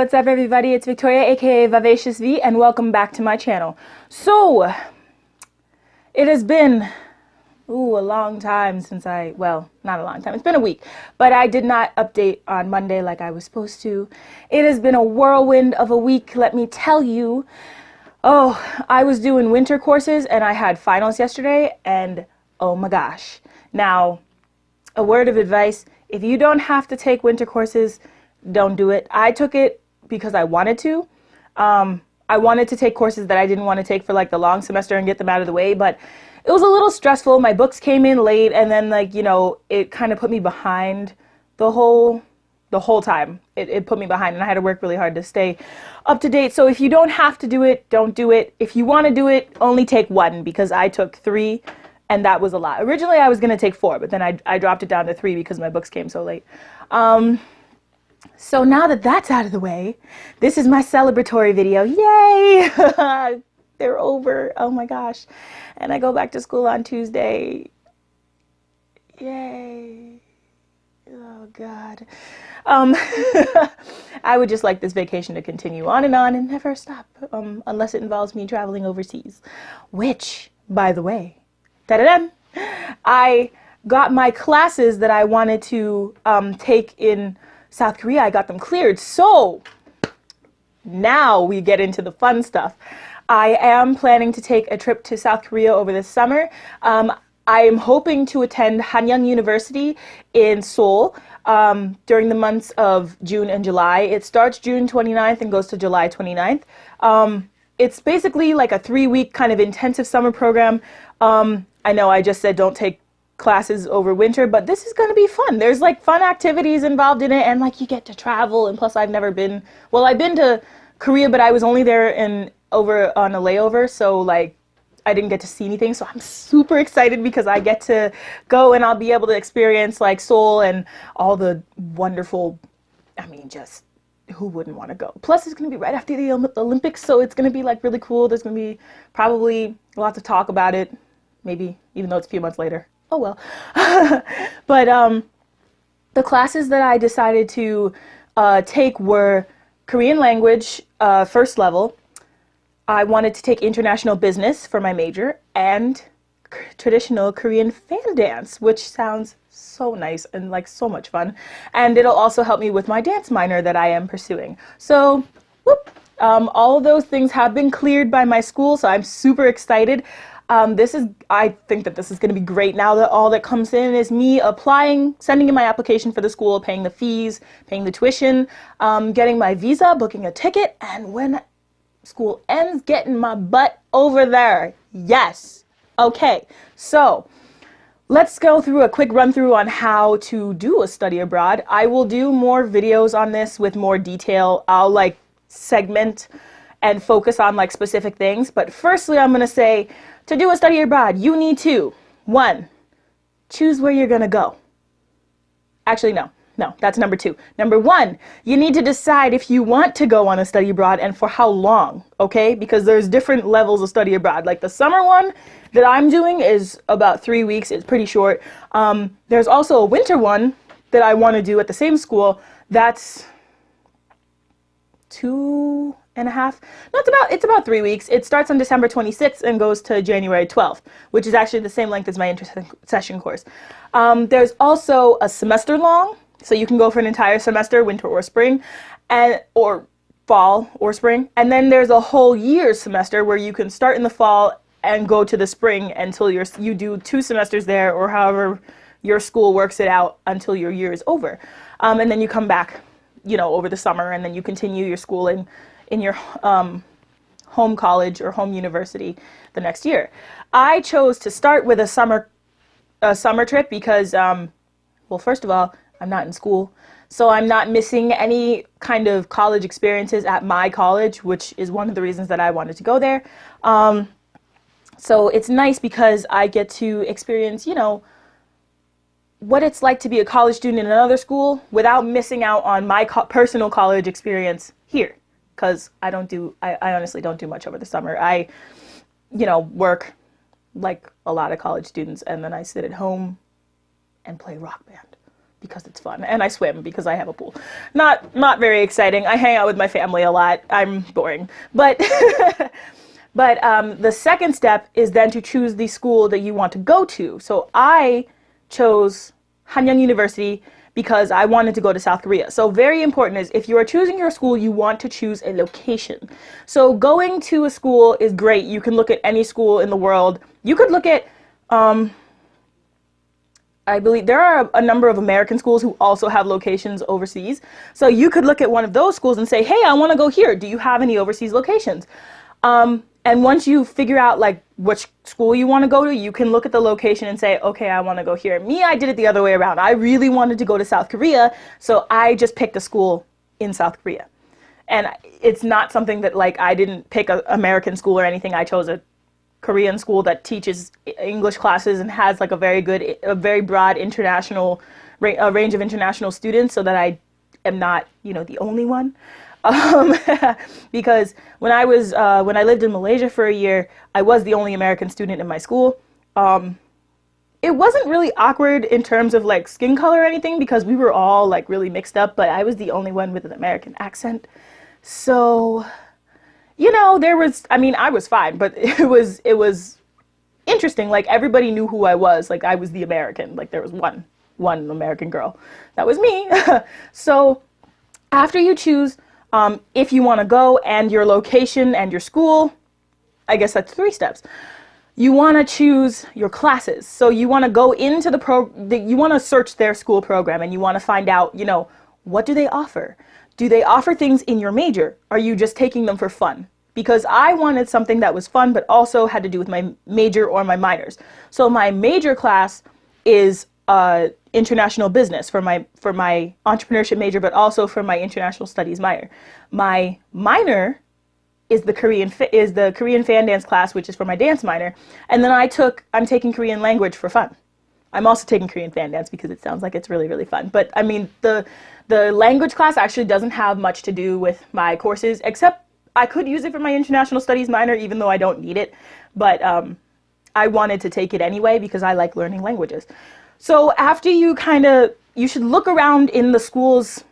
what's up everybody? It's Victoria aka Vivacious V and welcome back to my channel. So, it has been a long time since well, not a long time, it's been a week, but I did not update on Monday like I was supposed to. It has been a whirlwind of a week, let me tell you. Oh, I was doing winter courses and I had finals yesterday and oh my gosh. Now, a word of advice, if you don't have to take winter courses, don't do it. I took it because I wanted to. I wanted to take courses that I didn't want to take for like the long semester and get them out of the way, but it was a little stressful. My books came in late and then it kind of put me behind the whole time. It put me behind and I had to work really hard to stay up to date. So if you don't have to do it, don't do it. If you want to do it, only take one because I took 3 and that was a lot. Originally I was going to take 4, but then I dropped it down to 3 because my books came so late. So now that that's out of the way, this is my celebratory video. Yay! They're over. Oh my gosh. And I go back to school on Tuesday. Yay. Oh God. I would just like this vacation to continue on and never stop, unless it involves me traveling overseas. Which, by the way, da-da-da, I got my classes that I wanted to take in South Korea. I got them cleared. So now we get into the fun stuff. I am planning to take a trip to South Korea over this summer. I am hoping to attend Hanyang University in Seoul during the months of June and July. It starts June 29th and goes to July 29th. It's basically like a 3-week kind of intensive summer program. I know I just said don't take classes over winter, but this is going to be fun. There's like fun activities involved in it and like you get to travel, and plus I've never been, well, I've been to Korea, but I was only there over on a layover, so like I didn't get to see anything. So I'm super excited because I get to go and I'll be able to experience like Seoul and all the wonderful, I mean, just who wouldn't want to go? Plus it's going to be right after the Olympics, so it's going to be like really cool. There's going to be probably lots of talk about it, maybe even though it's a few months later. Oh well. But the classes that I decided to take were Korean language, first level. I wanted to take international business for my major and traditional Korean fan dance, which sounds so nice and like so much fun. And it'll also help me with my dance minor that I am pursuing. So, whoop, all of those things have been cleared by my school, so I'm super excited. I think that this is going to be great now that all that comes in is me applying, sending in my application for the school, paying the fees, paying the tuition, getting my visa, booking a ticket, and when school ends, getting my butt over there. Yes. Okay. So let's go through a quick run through on how to do a study abroad. I will do more videos on this with more detail. I'll like segment and focus on like specific things. But firstly, I'm going to say, to do a study abroad, you need to, 1, choose where you're going to go. Actually, no, that's number 2. Number 1, you need to decide if you want to go on a study abroad and for how long, okay? Because there's different levels of study abroad. Like the summer one that I'm doing is about 3 weeks. It's pretty short. There's also a winter one that I want to do at the same school. That's 2.5. No, it's about 3 weeks. It starts on December 26th and goes to January 12th, which is actually the same length as my intersession course. There's also a semester long, so you can go for an entire semester, winter or spring, or fall or spring. And then there's a whole year semester where you can start in the fall and go to the spring until you do 2 semesters there, or however your school works it out until your year is over. And then you come back, over the summer, and then you continue your school in your home college or home university the next year. I chose to start with a summer trip because, well, first of all, I'm not in school, so I'm not missing any kind of college experiences at my college, which is one of the reasons that I wanted to go there. So it's nice because I get to experience, what it's like to be a college student in another school without missing out on my personal college experience here. Because I honestly don't do much over the summer. I, work like a lot of college students, and then I sit at home and play Rock Band. because it's fun, and I swim because I have a pool. Not very exciting. I hang out with my family a lot. I'm boring, but but the second step is then to choose the school that you want to go to. So I chose Hanyang University because I wanted to go to South Korea. So very important is if you are choosing your school, you want to choose a location. So going to a school is great. You can look at any school in the world. You could look at I believe there are a number of American schools who also have locations overseas. So you could look at one of those schools and say, hey, I want to go here. Do you have any overseas locations? And once you figure out like which school you want to go to, you can look at the location and say, okay, I want to go here. Me, I did it the other way around. I really wanted to go to South Korea, so I just picked a school in South Korea. And it's not something that like I didn't pick an American school or anything. I chose a Korean school that teaches English classes and has like a very broad international range of international students, so that I am not, the only one. Because when I lived in Malaysia for a year, I was the only American student in my school. It wasn't really awkward in terms of like skin color or anything, because we were all like really mixed up, but I was the only one with an American accent. So, I was fine, but it was interesting. Like everybody knew who I was. Like I was the American. Like there was one American girl. That was me. So after you choose if you want to go and your location and your school, I guess that's 3 steps. You want to choose your classes. So you want to go into you want to search their school program, and you want to find out, what do they offer? Do they offer things in your major? Are you just taking them for fun? Because I wanted something that was fun, but also had to do with my major or my minors. So my major class is international business for my entrepreneurship major, but also for my international studies minor. My minor is the Korean fan dance class, which is for my dance minor. And then I'm taking Korean language for fun. I'm also taking Korean fan dance because it sounds like it's really, really fun. But I mean, the language class actually doesn't have much to do with my courses, except I could use it for my international studies minor, even though I don't need it. But I wanted to take it anyway because I like learning languages. So after you should look around in the school's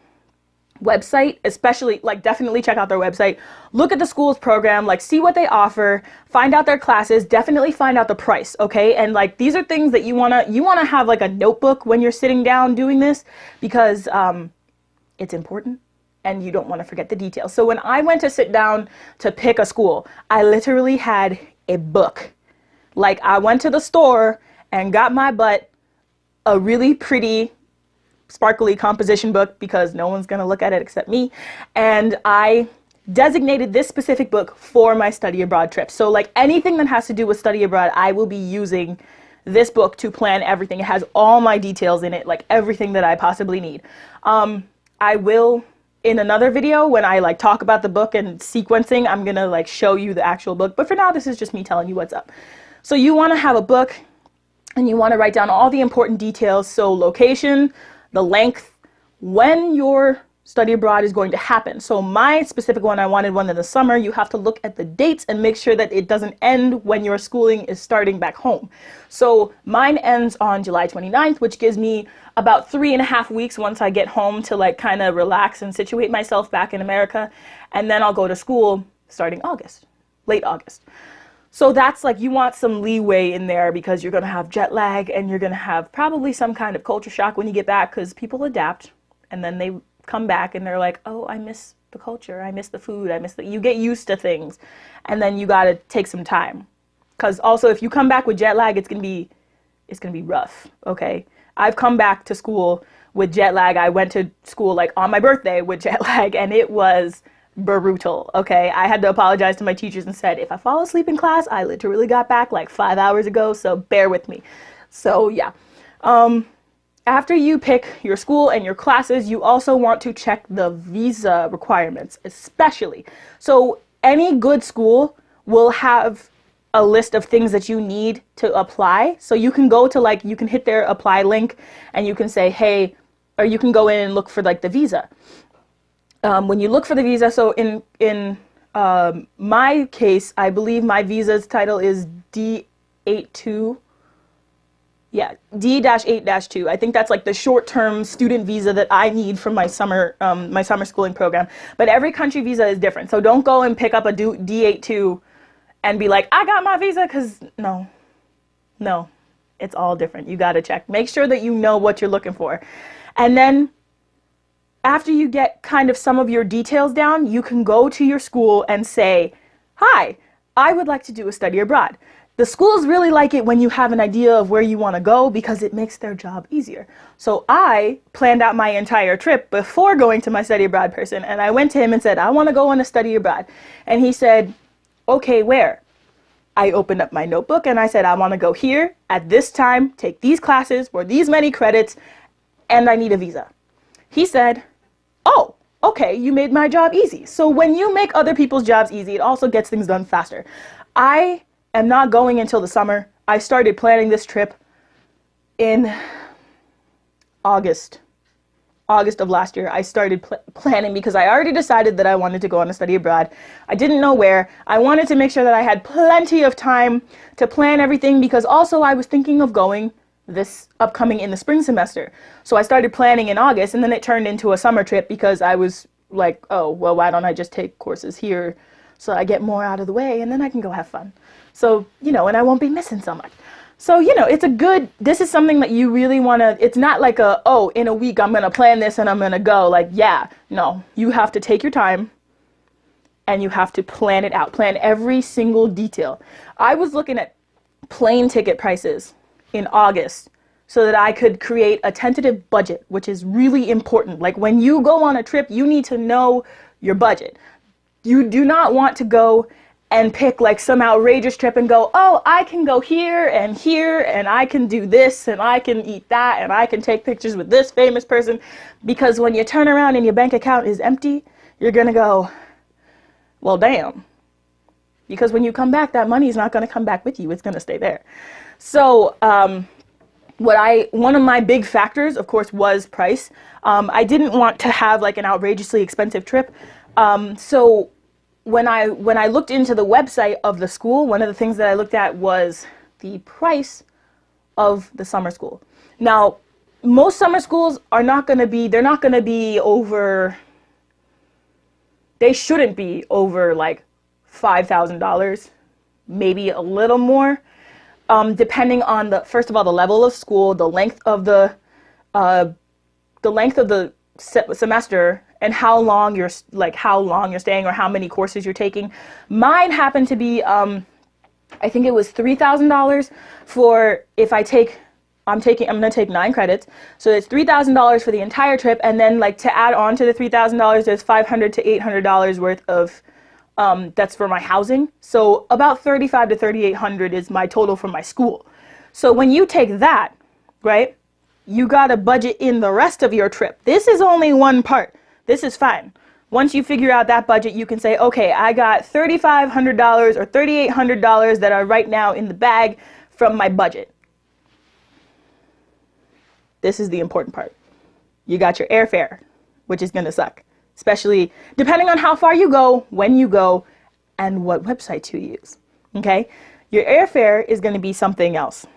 website, especially like definitely check out their website, look at the school's program, like see what they offer, find out their classes, definitely find out the price, okay? And like these are things that you want to have like a notebook when you're sitting down doing this, because it's important and you don't want to forget the details. So when I went to sit down to pick a school, I literally had a book. Like I went to the store and got my butt a really pretty sparkly composition book, because no one's going to look at it except me. And I designated this specific book for my study abroad trip. So like anything that has to do with study abroad, I will be using this book to plan everything. It has all my details in it, like everything that I possibly need. I will, in another video, when I like talk about the book and sequencing, I'm going to like show you the actual book. But for now, this is just me telling you what's up. So you want to have a book and you want to write down all the important details. So location, the length, when your study abroad is going to happen. So my specific one, I wanted one in the summer. You have to look at the dates and make sure that it doesn't end when your schooling is starting back home. So mine ends on July 29th, which gives me about 3.5 weeks once I get home to like kind of relax and situate myself back in America. And then I'll go to school starting August, late August. So that's like, you want some leeway in there because you're going to have jet lag and you're going to have probably some kind of culture shock when you get back, because people adapt and then they come back and they're like, oh, I miss the culture. I miss the food. You get used to things, and then you got to take some time. Because also if you come back with jet lag, it's going to be rough. Okay. I've come back to school with jet lag. I went to school like on my birthday with jet lag, and it was brutal. Okay, I had to apologize to my teachers and said, if I fall asleep in class, I literally got back like 5 hours ago, so bear with me. So yeah, after you pick your school and your classes, you also want to check the visa requirements, especially. So any good school will have a list of things that you need to apply. So you can go to you can hit their apply link and you can say, hey, or you can go in and look for like the visa. When you look for the visa, so in my case, I believe my visa's title is D82. Yeah, D-8-2. I think that's like the short-term student visa that I need from my summer schooling program. But every country visa is different. So don't go and pick up a D-8-2 and be like, I got my visa, because no, it's all different. You got to check. Make sure that you know what you're looking for. And then after you get kind of some of your details down, you can go to your school and say, hi, I would like to do a study abroad. The schools really like it when you have an idea of where you want to go because it makes their job easier. So I planned out my entire trip before going to my study abroad person, and I went to him and said, I want to go on a study abroad. And he said, okay, where? I opened up my notebook and I said, I want to go here at this time, take these classes for these many credits, and I need a visa. He said, oh, okay, you made my job easy. So when you make other people's jobs easy, it also gets things done faster. I am not going until the summer. I started planning this trip in August of last year. I started planning because I already decided that I wanted to go on a study abroad. I didn't know where. I wanted to make sure that I had plenty of time to plan everything because also I was thinking of going this upcoming in the spring semester. So I started planning in August, and then it turned into a summer trip because I was like, oh, well, why don't I just take courses here so I get more out of the way and then I can go have fun. So, and I won't be missing so much. So, this is something that you really want to, it's not like in a week I'm going to plan this and I'm going to go. Like, yeah, no, you have to take your time and you have to plan it out. Plan every single detail. I was looking at plane ticket prices in August so that I could create a tentative budget, which is really important. Like when you go on a trip, you need to know your budget. You do not want to go and pick like some outrageous trip and go, oh, I can go here and I can do this and I can eat that and I can take pictures with this famous person. Because when you turn around and your bank account is empty, you're going to go, well, damn. Because when you come back, that money is not going to come back with you. It's going to stay there. So one of my big factors, of course, was price. I didn't want to have like an outrageously expensive trip. So when I looked into the website of the school, one of the things that I looked at was the price of the summer school. Now, most summer schools they're not going to be over, they shouldn't be over like $5,000, maybe a little more, depending on first of all, the level of school, the length of the semester, and how long you're staying or how many courses you're taking. Mine happened to be, I think it was $3,000 for if I'm going to take 9 credits. So it's $3,000 for the entire trip. And then like to add on to the $3,000, there's $500 to $800 worth of, that's for my housing. So about $3,500 to $3,800 is my total for my school. So when you take that, right, you got to budget in the rest of your trip. This is only one part. This is fine. Once you figure out that budget, you can say, okay, I got $3,500 or $3,800 that are right now in the bag from my budget. This is the important part. You got your airfare, which is going to suck, especially depending on how far you go, when you go, and what website to use. Okay? Your airfare is going to be something else.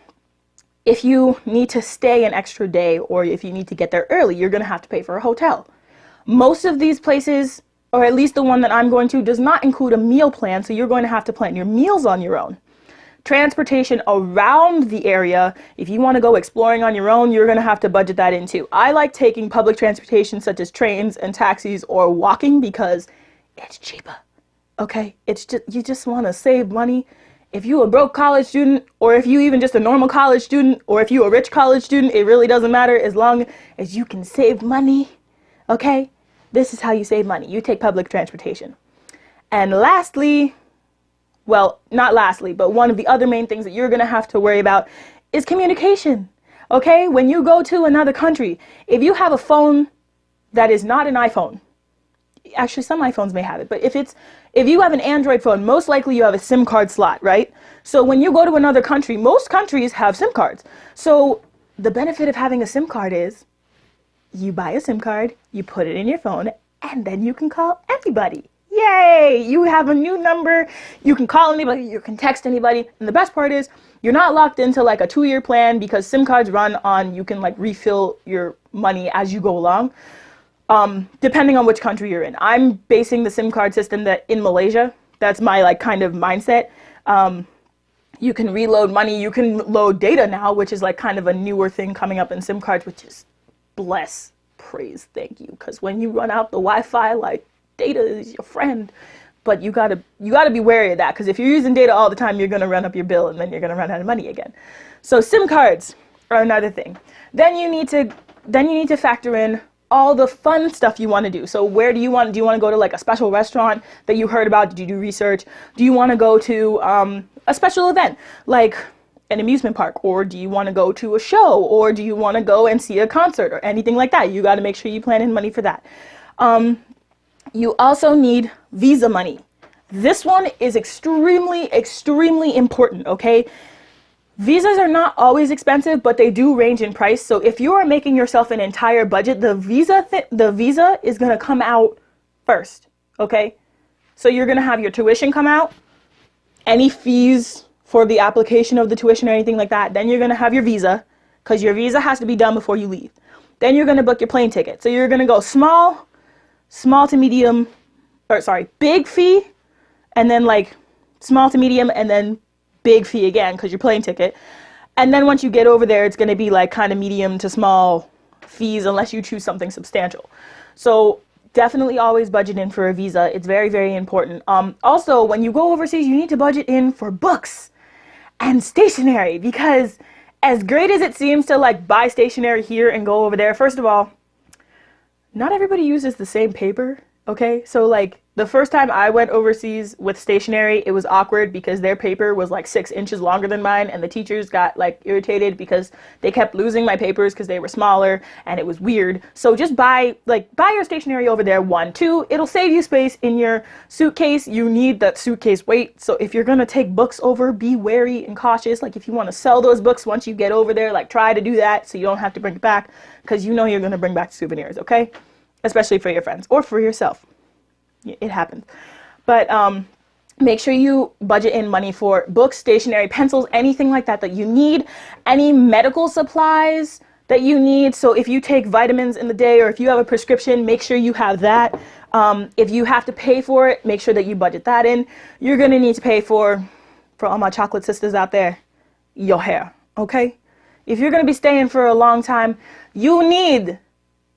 If you need to stay an extra day or if you need to get there early, you're going to have to pay for a hotel. Most of these places, or at least the one that I'm going to, does not include a meal plan, so you're going to have to plan your meals on your own. Transportation around the area, if you want to go exploring on your own, you're going to have to budget that in too. I like taking public transportation such as trains and taxis or walking because it's cheaper. Okay? It's just, you just want to save money. If you a broke college student, or if you even just a normal college student, or if you a rich college student, it really doesn't matter as long as you can save money. Okay? This is how you save money. You take public transportation. And lastly, well, not lastly, but one of the other main things that you're going to have to worry about is communication. Okay? When you go to another country, if you have a phone that is not an iPhone, actually some iPhones may have it, but if you have an Android phone, most likely you have a SIM card slot, right? So when you go to another country, most countries have SIM cards. So the benefit of having a SIM card is you buy a SIM card, you put it in your phone, and then you can call anybody. Yay! You have a new number. You can call anybody, you can text anybody. And the best part is you're not locked into like a 2-year plan because SIM cards run on, you can like refill your money as you go along. Depending on which country you're in. I'm basing the SIM card system that in Malaysia. That's my like kind of mindset. You can reload money. You can load data now, which is like kind of a newer thing coming up in SIM cards, which is bless, praise, thank you. Because when you run out the Wi-Fi, like data is your friend. But you gotta be wary of that, because if you're using data all the time, you're gonna run up your bill and then you're gonna run out of money again. So SIM cards are another thing. Then you need to factor in all the fun stuff you want to do. So where do you want to go to like a special restaurant that you heard about? Did you do research? Do you want to go to a special event like an amusement park, or do you want to go to a show, or do you want to go and see a concert or anything like that? You got to make sure you plan in money for that. You also need visa money. This one is extremely, extremely important, okay? Visas are not always expensive, but they do range in price. So if you are making yourself an entire budget, the visa is going to come out first, okay? So you're going to have your tuition come out, any fees for the application of the tuition or anything like that. Then you're going to have your visa, because your visa has to be done before you leave. Then you're going to book your plane ticket. So you're going to go small to medium, or sorry, big fee, and then like small to medium, and then big fee again because your plane ticket. And then once you get over there, it's going to be like kind of medium to small fees unless you choose something substantial. So definitely always budget in for a visa. It's very, very important. Also, when you go overseas, you need to budget in for books and stationery, because as great as it seems to like buy stationery here and go over there, first of all, not everybody uses the same paper. Okay, so like the first time I went overseas with stationery, it was awkward because their paper was like 6 inches longer than mine, and the teachers got like irritated because they kept losing my papers because they were smaller and it was weird. So just buy your stationery over there. 1, 2, it'll save you space in your suitcase. You need that suitcase weight. So if you're gonna take books over, be wary and cautious. Like if you want to sell those books once you get over there, like try to do that so you don't have to bring it back, because you know you're gonna bring back souvenirs, okay? Especially for your friends or for yourself. It happens. But make sure you budget in money for books, stationery, pencils, anything like that that you need, any medical supplies that you need. So if you take vitamins in the day, or if you have a prescription, make sure you have that. If you have to pay for it, make sure that you budget that in. You're going to need to pay for all my chocolate sisters out there, your hair, okay? If you're going to be staying for a long time, you need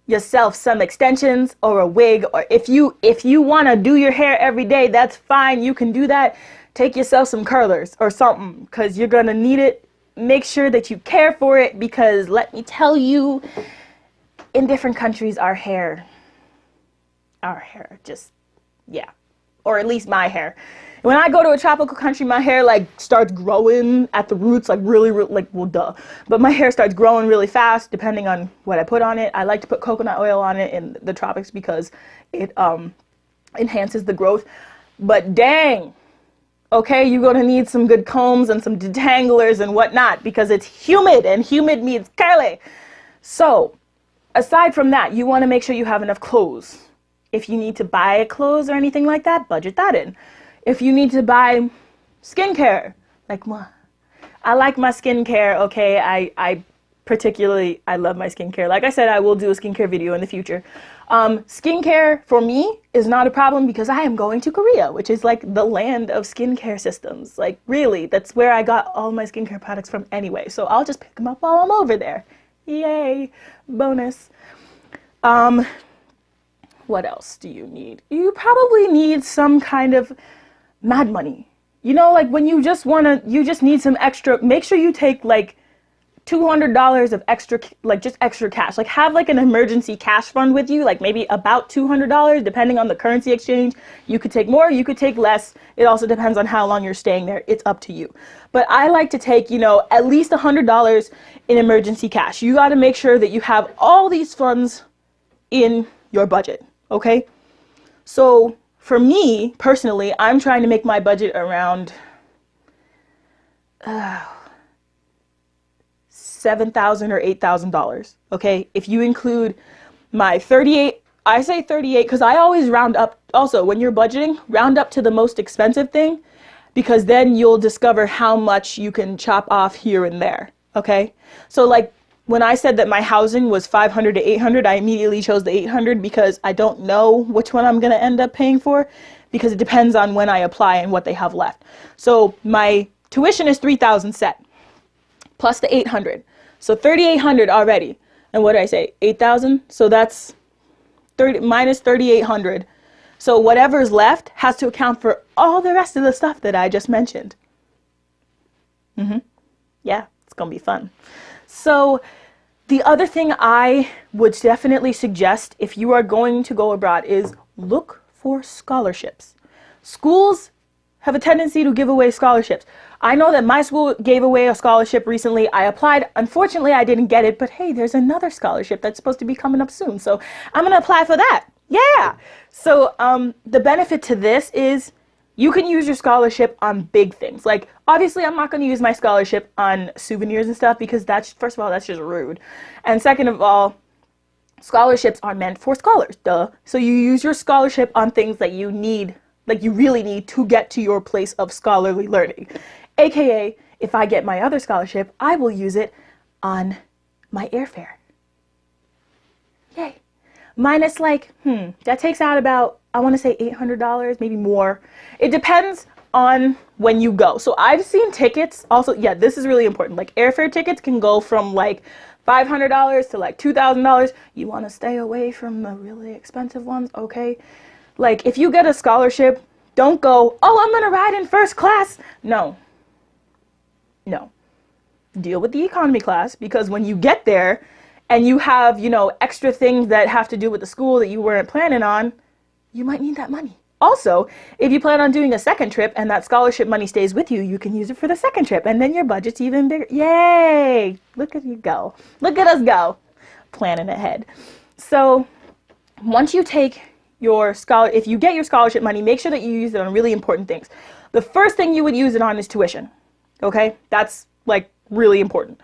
yourself some extensions or a wig. Or if you want to do your hair every day, that's fine, you can do that. Take yourself some curlers or something, because you're gonna need it. Make sure that you care for it, because let me tell you, in different countries, our hair just, yeah, or at least my hair. When I go to a tropical country, my hair like starts growing at the roots, like really like, well, duh. But my hair starts growing really fast depending on what I put on it. I like to put coconut oil on it in the tropics because it enhances the growth. But dang, okay, you're gonna need some good combs and some detanglers and whatnot, because it's humid, and humid means curly. So aside from that, you want to make sure you have enough clothes. If you need to buy clothes or anything like that, budget that in. If you need to buy skincare, like moi, I like my skincare, okay? I particularly, I love my skincare. Like I said, I will do a skincare video in the future. Skincare for me is not a problem because I am going to Korea, which is like the land of skincare systems. Like really, that's where I got all my skincare products from anyway. So I'll just pick them up while I'm over there. Yay, bonus. What else do you need? You probably need some kind of mad money. You know, like when you just need some extra, make sure you take like $200 of extra, like just extra cash. Like have like an emergency cash fund with you, like maybe about $200, depending on the currency exchange. You could take more, you could take less. It also depends on how long you're staying there. It's up to you. But I like to take, you know, at least $100 in emergency cash. You got to make sure that you have all these funds in your budget, okay? So for me, personally, I'm trying to make my budget around $7,000 or $8,000, okay? If you include my I say 38 because I always round up. Also, when you're budgeting, round up to the most expensive thing because then you'll discover how much you can chop off here and there. Okay? So like when I said that my housing was 500 to 800, I immediately chose the 800 because I don't know which one I'm going to end up paying for because it depends on when I apply and what they have left. So my tuition is 3,000 set plus the 800. So 3,800 already. And what did I say? 8,000? So that's 30 minus 3,800. So whatever's left has to account for all the rest of the stuff that I just mentioned. Yeah, it's going to be fun. So the other thing I would definitely suggest if you are going to go abroad is look for scholarships. Schools have a tendency to give away scholarships. I know that my school gave away a scholarship recently. I applied. Unfortunately, I didn't get it, but hey, there's another scholarship that's supposed to be coming up soon. So I'm going to apply for that. Yeah. So the benefit to this is you can use your scholarship on big things. Like, obviously, I'm not going to use my scholarship on souvenirs and stuff because that's, first of all, that's just rude. And second of all, scholarships are meant for scholars, duh. So you use your scholarship on things that you need, like you really need to get to your place of scholarly learning. AKA, if I get my other scholarship, I will use it on my airfare. Yay. Minus like, that takes out about, I want to say $800, maybe more. It depends on when you go. So I've seen tickets also, yeah, this is really important. Like airfare tickets can go from like $500 to like $2,000. You want to stay away from the really expensive ones, okay? Like if you get a scholarship, don't go, oh, I'm going to ride in first class. No. Deal with the economy class because when you get there and you have, you know, extra things that have to do with the school that you weren't planning on, you might need that money. Also, if you plan on doing a second trip and that scholarship money stays with you, you can use it for the second trip and then your budget's even bigger. Yay! Look at you go. Look at us go. Planning ahead. So once you take your if you get your scholarship money, make sure that you use it on really important things. The first thing you would use it on is tuition. Okay? That's like really important.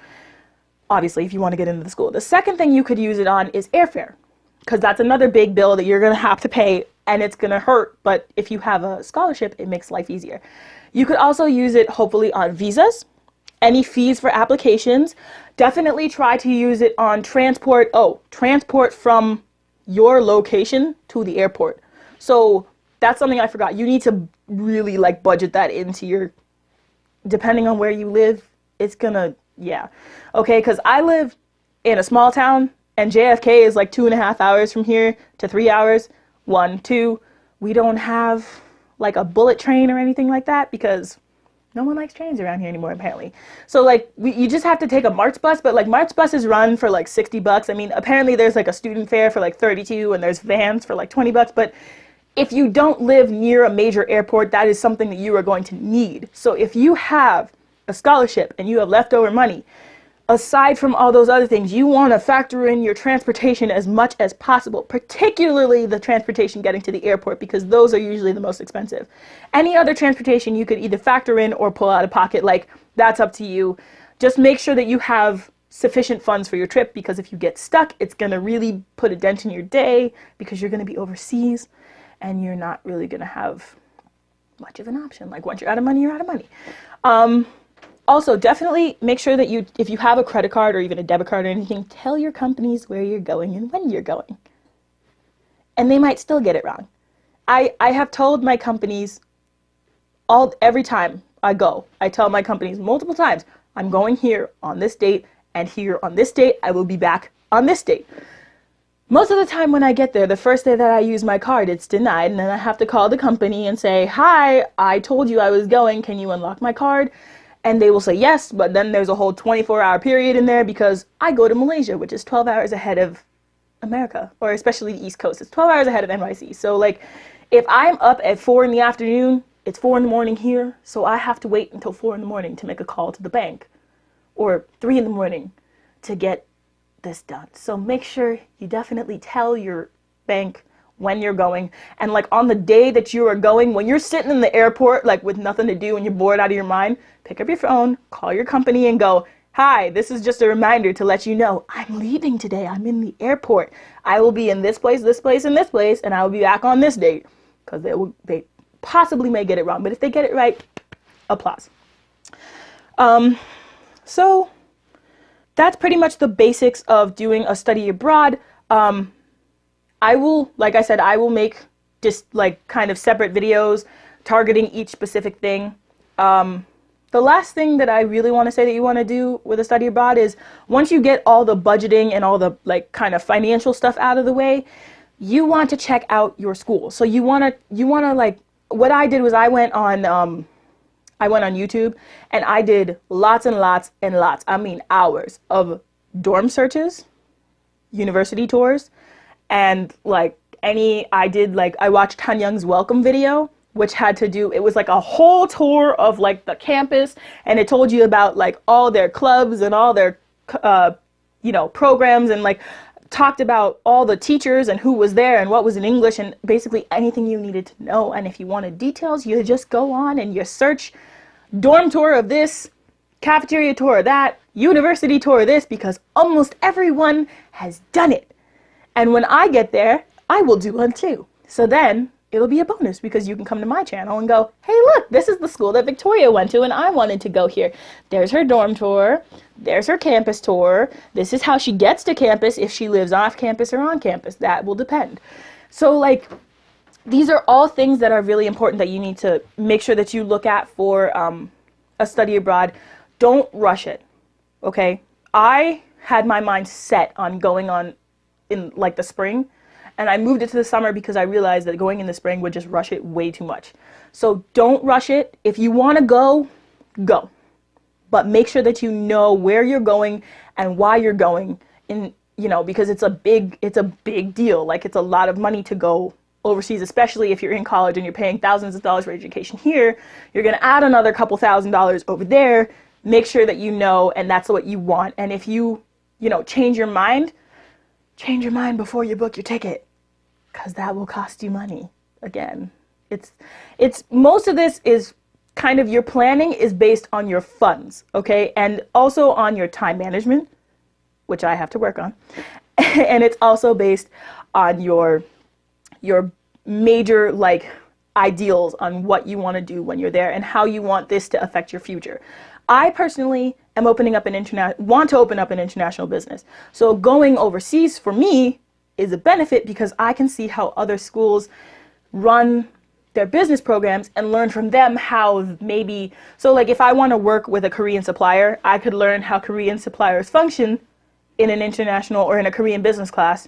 Obviously, if you want to get into the school. The second thing you could use it on is airfare, because that's another big bill that you're going to have to pay and it's going to hurt. But if you have a scholarship, it makes life easier. You could also use it hopefully on visas, any fees for applications. Definitely try to use it on transport. Oh, transport from your location to the airport. So that's something I forgot. You need to really like budget that into your, depending on where you live, it's gonna, yeah. Okay, because I live in a small town and JFK is like 2.5 hours from here to 3 hours. 1, 2, we don't have like a bullet train or anything like that because no one likes trains around here anymore, apparently. So like you just have to take a March bus, but like March buses run for like $60. I mean, apparently there's like a student fare for like 32 and there's vans for like $20, but if you don't live near a major airport, that is something that you are going to need. So if you have a scholarship and you have leftover money, aside from all those other things, you want to factor in your transportation as much as possible, particularly the transportation getting to the airport, because those are usually the most expensive. Any other transportation you could either factor in or pull out of pocket, like that's up to you. Just make sure that you have sufficient funds for your trip, because if you get stuck, it's going to really put a dent in your day because you're going to be overseas and you're not really going to have much of an option. Like once you're out of money, you're out of money. Also, definitely make sure that if you have a credit card or even a debit card or anything, tell your companies where you're going and when you're going. And they might still get it wrong. I have told my companies every time I go, I tell my companies multiple times, I'm going here on this date and here on this date, I will be back on this date. Most of the time when I get there, the first day that I use my card, it's denied, and then I have to call the company and say, hi, I told you I was going, can you unlock my card? And they will say yes, but then there's a whole 24-hour period in there because I go to Malaysia, which is 12 hours ahead of America, or especially the East Coast. It's 12 hours ahead of NYC. So like if I'm up at 4 in the afternoon, it's 4 in the morning here, so I have to wait until 4 in the morning to make a call to the bank, or 3 in the morning to get this done. So make sure you definitely tell your bank when you're going, and like on the day that you are going, when you're sitting in the airport like with nothing to do and you're bored out of your mind, pick up your phone, call your company and go, Hi, this is just a reminder to let you know I'm leaving today. I'm in the airport. I will be in this place, and this place, and I will be back on this date. Because they possibly may get it wrong, but if they get it right, applause. So that's pretty much the basics of doing a study abroad. I will, like I said, I will make just like kind of separate videos targeting each specific thing. The last thing that I really want to say that you want to do with a study abroad is once you get all the budgeting and all the like kind of financial stuff out of the way, you want to check out your school. So you want to like, what I did was I went on YouTube and I did lots and lots and lots, I mean hours of dorm searches, university tours, and like I watched Han Young's welcome video, which had to do, it was like a whole tour of like the campus, and it told you about like all their clubs and all their, programs, and like talked about all the teachers and who was there and what was in English and basically anything you needed to know. And if you wanted details, you just go on and you search dorm tour of this, cafeteria tour of that, university tour of this, because almost everyone has done it. And when I get there, I will do one too. So then it'll be a bonus because you can come to my channel and go, hey, look, this is the school that Victoria went to and I wanted to go here. There's her dorm tour. There's her campus tour. This is how she gets to campus if she lives off campus or on campus. That will depend. So like, these are all things that are really important that you need to make sure that you look at for a study abroad. Don't rush it, okay? I had my mind set on going on in like the spring, and I moved it to the summer because I realized that going in the spring would just rush it way too much. So don't rush it. If you want to go, go. But make sure that you know where you're going and why you're going, because it's a big deal. Like, it's a lot of money to go overseas, especially if you're in college and you're paying thousands of dollars for education here. You're going to add another couple $1,000s over there. Make sure that you know, and that's what you want. And if you change your mind before you book your ticket, because that will cost you money. Again, it's most of this is kind of, your planning is based on your funds, okay? And also on your time management, which I have to work on. And it's also based on your major like ideals on what you want to do when you're there and how you want this to affect your future. I personally am want to open up an international business. So going overseas for me is a benefit because I can see how other schools run their business programs and learn from them how so like if I want to work with a Korean supplier, I could learn how Korean suppliers function in an international or in a Korean business class,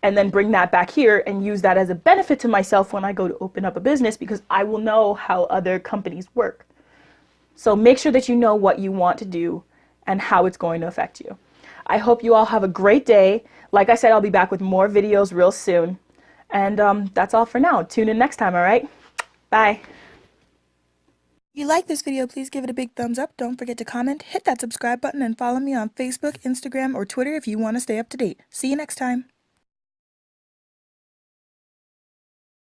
and then bring that back here and use that as a benefit to myself when I go to open up a business, because I will know how other companies work. So make sure that you know what you want to do and how it's going to affect you. I hope you all have a great day. Like I said, I'll be back with more videos real soon. And that's all for now. Tune in next time, all right? Bye. If you like this video, please give it a big thumbs up. Don't forget to comment, hit that subscribe button, and follow me on Facebook, Instagram, or Twitter if you want to stay up to date. See you next time.